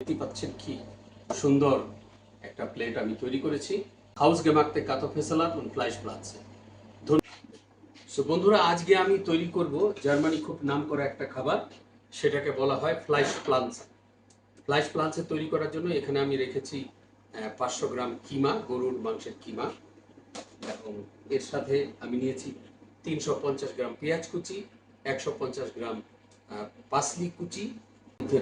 দেখতে পাচ্ছেন কি সুন্দর একটা প্লেট আমি তৈরি করেছি হাউসgemachte Kartoffelsalat und Fleischplatze। সো বন্ধুরা, আজকে আমি তৈরি করব জার্মানি খুব নাম করা একটা খাবার, সেটাকে বলা হয় ফ্লাইশপ্লান্স। ফ্লাইশপ্লান্সে তৈরি করার জন্য এখানে আমি রেখেছি 500 গ্রাম কিমা, গরুর মাংসের কিমা, এবং এর সাথে আমি নিয়েছি 350 গ্রাম পেঁয়াজ কুচি, 150 গ্রাম পাসলি কুচি,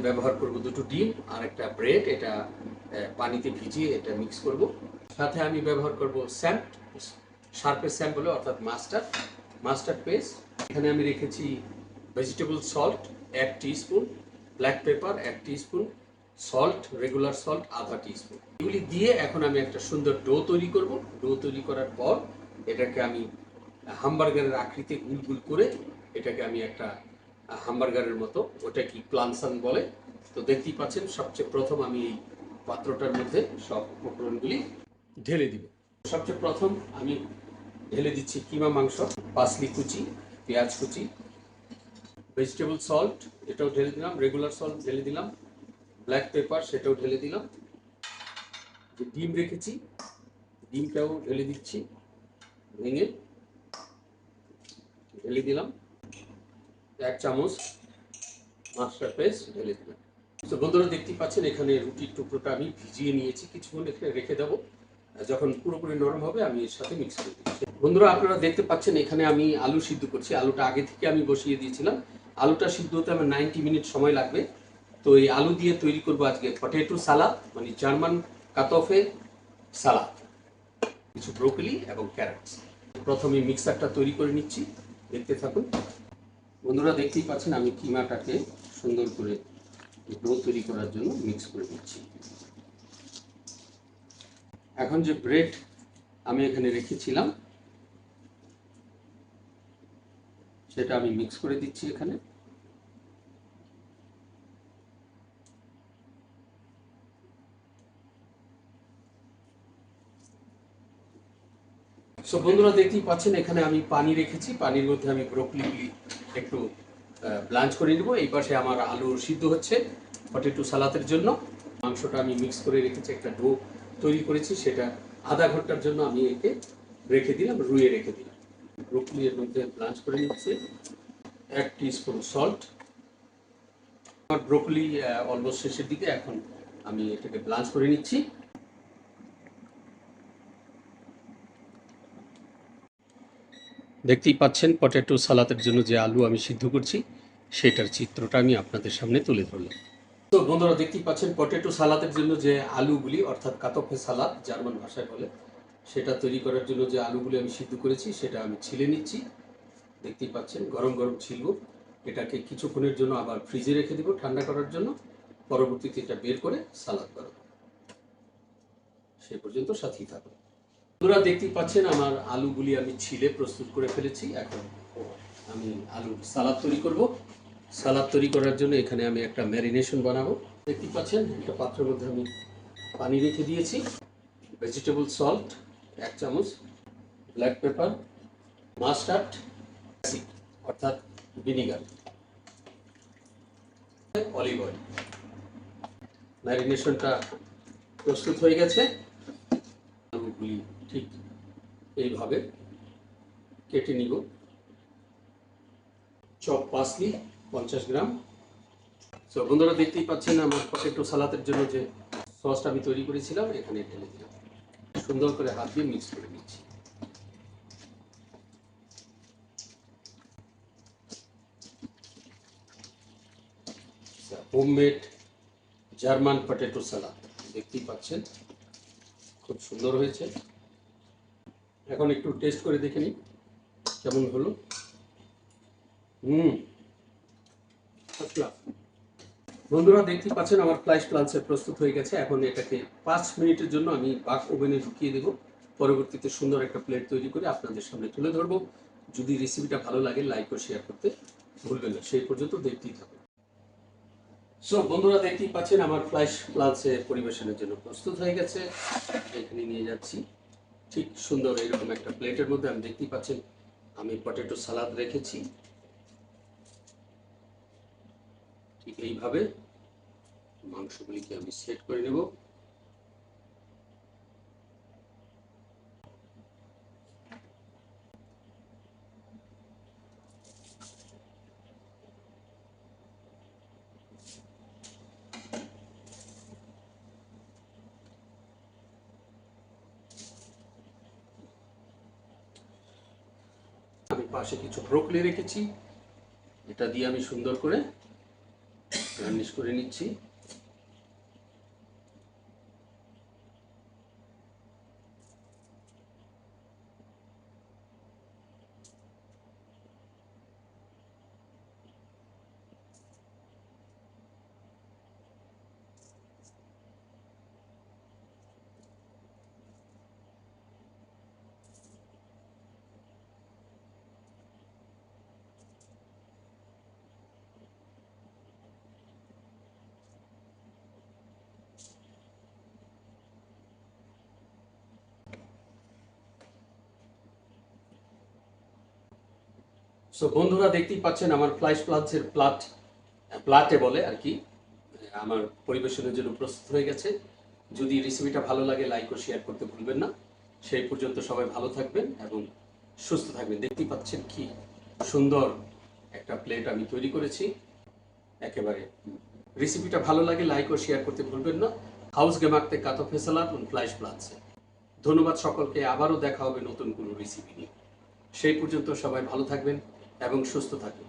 ব্যবহার করব দুটো ডিম আর একটা ব্রেড, এটা পানিতে ভিজিয়ে এটা মিক্স করব। সাথে আমি ব্যবহার করব শার্পের স্যাম্প বলে, অর্থাৎ মাস্টার্ড পেস্ট। এখানে আমি রেখেছি vegetable salt 1 teaspoon, black pepper 1 teaspoon, salt, regular salt আধা টিস্পুন। এগুলি দিয়ে এখন আমি একটা সুন্দর ডো তৈরি করব। ডো তৈরি করার পর এটাকে আমি হামবার্গারের আকৃতি গুল গুল করে এটাকে আমি একটা হামবার্গারের মতো, ওটা কি প্লানসান বলে। তো দেখতেই পাচ্ছেন, সবচেয়ে প্রথম আমি এই পাত্রটার মধ্যে সব উপকরণগুলি ঢেলে দিব। সবচেয়ে প্রথম আমি ঢেলে দিচ্ছি কিমা মাংস, পাসলি কুচি, পেঁয়াজ কুচি, ভেজিটেবল সল্ট এটাও ঢেলে দিলাম, রেগুলার সল্ট ঢেলে দিলাম, ব্ল্যাক পেপার সেটাও ঢেলে দিলাম। যে ডিম রেখেছি ডিমটাও ঢেলে দিচ্ছি, ভেঙে ঢেলে দিলাম, 1 চামচ মাস্টার্ড পেস্ট ঢেলে দিলাম। তো বন্ধুরা দেখতেই পাচ্ছেন, এখানে রুটির টুকরোটা আমি ভিজিয়ে নিয়েছি, কিছুক্ষণ এখানে রেখে দেবো, যখন পুরোপুরি নরম হবে আমি এর সাথে মিক্স করে দিচ্ছি। বন্ধুরা আপনারা দেখতে পাচ্ছেন এখানে আমি আলু সিদ্ধ করছি। আলুটা আগে থেকে আমি বসিয়ে দিয়েছিলাম। আলুটা সিদ্ধ হতে আমার 90 মিনিট সময় লাগবে। তো এই আলু দিয়ে তৈরি করবো আজকে পটেটো সালাদ, মানে জার্মান কাতফে সালাদ, কিছু ব্রোকলি এবং ক্যারটস। প্রথমে মিক্সারটা তৈরি করে নিচ্ছি, দেখতে থাকুন। বন্ধুরা দেখতেই পাচ্ছেন আমি কিমাটাকে সুন্দর করে ডো তৈরি করার জন্য মিক্স করে নিচ্ছি। এখন যে ব্রেড আমি এখানে রেখেছিলাম সেটা আমি মিক্স করে দিচ্ছি এখানে। সো বন্ধুরা দেখতেই পাচ্ছেন এখানে আমি পানি রেখেছি, পানির মধ্যে আমি ব্রোকলিগুলি একটু ব্লাঞ্চ করে নেব। এই পাশে আমার আলু সিদ্ধ হচ্ছে পটেটো সালাদের জন্য। মাংসটা আমি মিক্স করে রেখেছি, একটা ডো তৈরি করেছি, সেটা আধা ঘন্টার জন্য আমি একে রেখে দিলাম, রুইয়ে রেখে দিলাম। ব্রোকলি এর মধ্যে ব্লাঞ্চ করে নিচ্ছি, 1 টিস্পুন সল্ট। আমার ব্রোকলি অলমোস্ট শেষের দিকে, এখন আমি এটাকে ব্লাঞ্চ করে নিচ্ছি। দেখতেই পাচ্ছেন পটেটো সালাদের জন্য যে আলু আমি সিদ্ধ করছি সেটার চিত্রটা আমি আপনাদের সামনে তুলে ধরলাম। তো বন্ধুরা দেখতেই পাচ্ছেন পটেটো সালাদের জন্য যে আলুগুলি, অর্থাৎ কাতফে সালাদ জার্মান ভাষায় বলে, সেটা তৈরি করার জন্য যে আলুগুলি আমি সিদ্ধ করেছি সেটা আমি ছিলে নিচ্ছি। দেখতেই পাচ্ছেন গরম গরম ছিলব। এটাকে কিছুক্ষণের জন্য আবার ফ্রিজে রেখে দেবো ঠান্ডা করার জন্য, পরবর্তীতে এটা বের করে সালাদ বানাবো। সে পর্যন্ত সাথেই থাকুন। বন্ধুরা দেখতেই পাচ্ছেন আমার আলুগুলি আমি ছিলে প্রস্তুত করে ফেলেছি। এখন আমি আলুর সালাদ তৈরি করব। সালাদ তৈরি করার জন্য এখানে আমি একটা ম্যারিনেশন বানাবো। দেখতেই পাচ্ছেন একটা পাত্রের মধ্যে আমি পানি রেখে দিয়েছি, ভেজিটেবল সল্ট 1 চামচ, ব্ল্যাক পেপার, মাস্টার্ড অর্থাৎ ভিনিগার, অলিভ অয়েল। ম্যারিনেশনটা প্রস্তুত হয়ে গেছে। আলুগুলি ঠিক এইভাবে কেটে নিব। চপ পাসলি 50 গ্রাম। তো বন্ধুরা দেখতেই পাচ্ছেন আমার পটেটো সালাদের জন্য যে সসটা আমি তৈরি করেছিলাম এখানে ঢেলে দিলাম, সুন্দর করে হাত দিয়ে মিক্স করে নিচ্ছি। হোমমেড জার্মান পটেটো সালাদ দেখতেই পাচ্ছেন খুব সুন্দর হয়েছে। এখন একটু টেস্ট করে দেখে নিই কেমন হলো। বন্ধুরা দেখতেই পাচ্ছেন আমার ফ্লাইশপ্লান্স প্রস্তুত হয়ে গেছে। এখন এটাকে 5 মিনিটের জন্য আমি বাক ওভেনে ঢুকিয়ে দেবো। পরবর্তীতে সুন্দর একটা প্লেট তৈরি করে আপনাদের সামনে তুলে ধরবো। যদি রেসিপিটা ভালো লাগে লাইক ও শেয়ার করতে ভুলবেন না। সেই পর্যন্ত দেখতেই থাকুন। সো বন্ধুরা দেখতেই পাচ্ছেন আমার ফ্লাইশপ্লান্সের পরিবেশনের জন্য প্রস্তুত হয়ে গেছে। এখানে নিয়ে যাচ্ছি ঠিক সুন্দর এরকম একটা প্লেটের মধ্যে। আমি দেখতেই পাচ্ছেন আমি পটেটো সালাদ রেখেছি ঠিক এইভাবে মাংসগুলিকে আমি সেট করে নেব। আমি পাশে কিছু ব্রোকলি রেখেছি, এটা দিয়ে আমি সুন্দর করে গার্নিশ করে নিচ্ছি। সো বন্ধুরা, দেখতেই পাচ্ছেন আমার ফ্লাইশ প্লান্টসের প্লাটে বলে আর কি, আমার পরিবেশনের জন্য প্রস্তুত হয়ে গেছে। যদি রেসিপিটা ভালো লাগে লাইক ও শেয়ার করতে ভুলবেন না। সেই পর্যন্ত সবাই ভালো থাকবেন এবং সুস্থ থাকবেন। দেখতেই পাচ্ছেন কি সুন্দর একটা প্লেট আমি তৈরি করেছি। একেবারে রেসিপিটা ভালো লাগে লাইক ও শেয়ার করতে ভুলবেন না। House gemachte Kartoffelsalat und Fleischplätzchen। ধন্যবাদ সকলকে, আবারও দেখা হবে নতুন কোনো রেসিপি নিয়ে। সেই পর্যন্ত সবাই ভালো থাকবেন এবং সুস্থ থাকবেন।